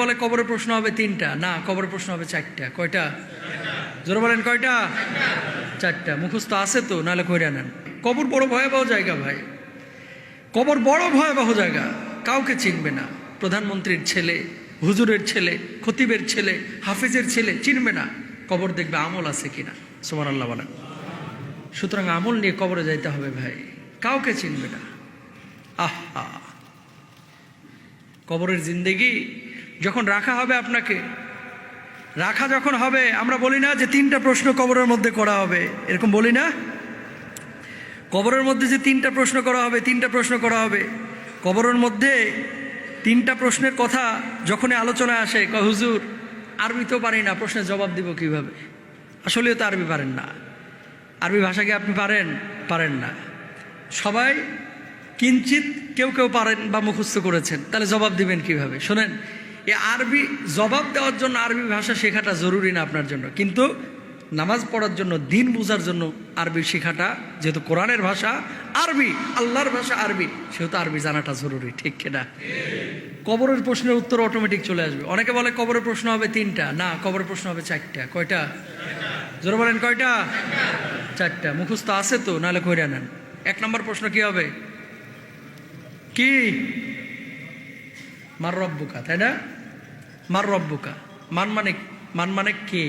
বলে কবরের প্রশ্ন হবে 3টা, না কবরের প্রশ্ন হবে 4টা। কয়টা? জোরে বলেন কয়টা? 4টা। মুখস্থ আছে তো, নাহলে কইরা নেন। কবর বড় ভয়াবহ জায়গা ভাই, কবর বড় ভয়াবহ জায়গা। কাউকে চিনবে না, প্রধানমন্ত্রীর ছেলে, হুজুরের ছেলে, খতিবের ছেলে, হাফিজের ছেলে চিনবে না। কবর দেখবে আমল আছে কিনা। সুবহানাল্লাহ বলেন। সুতরাং আমল নিয়ে কবরে যাইতে হবে ভাই, কাউকে চিনবে না। আহা, কবরের জিন্দেগি যখন রাখা হবে, আপনাকে রাখা যখন হবে, আমরা বলি না যে 3টা প্রশ্ন কবরের মধ্যে করা হবে, এরকম বলি না? কবরের মধ্যে যে 3টা প্রশ্ন করা হবে, 3টা প্রশ্ন করা হবে। কবরের মধ্যে 3টা প্রশ্নের কথা যখনই আলোচনায় আসে, কয় হুজুর আরবি তো পারি না, প্রশ্নের জবাব দিব কিভাবে? আসলেও তো আরবি পারেন না। আরবি ভাষা কি আপনি পারেন? পারেন না। সবাই কিঞ্চিত কেউ কেউ পারেন বা মুখস্থ করেছেন, তাহলে জবাব দিবেন কিভাবে? শোনেন, এই আরবি জবাব দেওয়ার জন্য আরবি ভাষা শেখাটা জরুরি না আপনার জন্য, কিন্তু নামাজ পড়ার জন্য, দিন বোঝার জন্য আরবি শেখাটা, যেহেতু কোরআনের ভাষা আরবি, আল্লাহর ভাষা আরবি, সেহেতু আরবি জানাটা জরুরি। ঠিক কিনা? কবরের প্রশ্নের উত্তর অটোমেটিক চলে আসবে। অনেকে বলে কবরের প্রশ্ন হবে 3টা, না কবরের প্রশ্ন হবে 4টা। কয়টা? জোরে বলেন কয়টা? 4টা। মুখস্থ আছে তো, নাহলে কইরা নেন। 1 নম্বর প্রশ্ন কি হবে? কি? মার রব্বুকা, তাই না? মার রব্বুকা, মান মানে কে?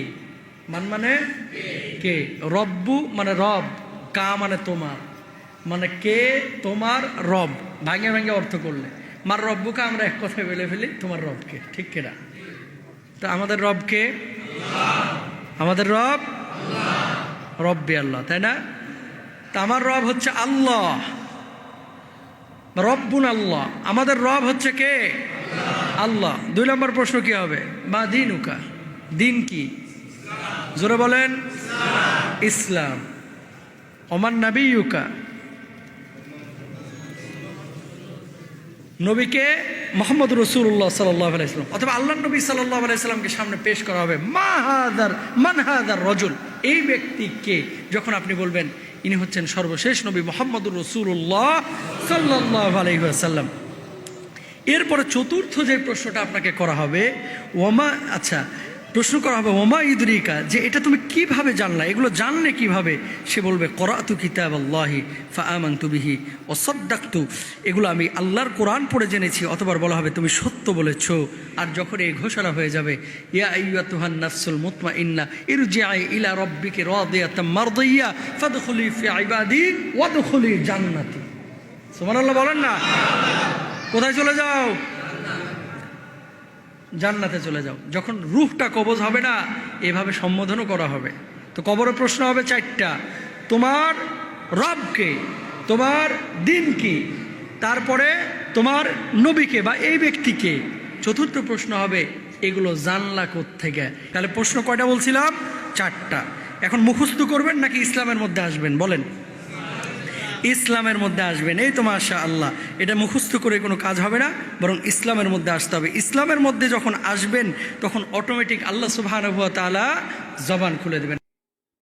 মান মানে কে? রব্বু মানে রব, কা মানে তোমার, মানে কে তোমার রব। ভাঙে ভাঙে অর্থ করলে মার রব্বুকা আমরা এক কথায় বলে ফেলি, তোমার রবকে। ঠিক কিনা? তো আমাদের রবকে, আমাদের রব রব্বে আল্লাহ, তাই না? তা আমার রব হচ্ছে আল্লাহ, রব্বুন আল্লাহ। আমাদের রব হচ্ছে কে? আল্লাহ। 2 নম্বর প্রশ্ন কি হবে? মা দিনুকা, দিন কি? জোরে বলেন ইসলাম। ওমান নাবিয়ুকা, নবীকে মুহাম্মদ রাসূলুল্লাহ সাল্লাল্লাহু আলাইহি ওয়াসাল্লাম অথবা আল্লাহর নবী সাল্লাল্লাহু আলাইহি ওয়াসাল্লামকে সামনে পেশ করা হবে। মান হাদার রাজুল, এই ব্যক্তি কে? যখন আপনি বলবেন ইনি হচ্ছেন সর্বশেষ নবী মুহাম্মদুর রাসূলুল্লাহ সাল্লাল্লাহু আলাইহি ওয়াসাল্লাম। এরপরে চতুর্থ যে প্রশ্নটা আপনাকে করা হবে, প্রশ্ন করা হবে ওমা ইদরিকা, যে এটা তুমি কিভাবে জানলা, এগুলো জানলে কিভাবে? সে বলবে করাতু কিতাবাল্লাহি ফাআমানতু বিহি ওয়া সাদ্দাকতু, এগুলো আমি আল্লাহর কোরআন পড়ে জেনেছি। অতবার বলা হবে তুমি সত্য বলেছো। আর যখন এই ঘোষণা হয়ে যাবে, ইয়া আইয়্যাতুহান নাফসুল মুতমাইন্না ইরজিই ইলা রাব্বিকি রাদিয়াতাম মারদিয়্যা ফাদখুলি ফি ইবাদি ওয়াদখুলি জান্নাতি। সুবহানাল্লাহ বলেন না? কোথায় চলে যাও? জান্নাতে চলে যাও। যখন রূহটা কবজ হবে না, এভাবে সম্বোধনও করা হবে। তো কবরের প্রশ্ন হবে 4টা, তোমার রবকে, তোমার দিন কি, তারপরে তোমার নবীকে বা এই ব্যক্তিকে। চতুর্থ প্রশ্ন হবে এগুলো জানলা কোত্থেকে? তাহলে প্রশ্ন কয়টা বলছিলাম? 4টা। এখন মুখস্থ করবেন নাকি ইসলামের মধ্যে আসবেন? বলেন। ইসলামের মধ্যে আসবেন। এই তো মাশাআল্লাহ, এটা মুখস্থ করে কোনো কাজ হবে না, বরং ইসলামের মধ্যে আসতে হবে। ইসলামের মধ্যে যখন আসবেন, তখন অটোমেটিক আল্লাহ সুবহানাহু ওয়া তাআলা জবান খুলে দেবেন।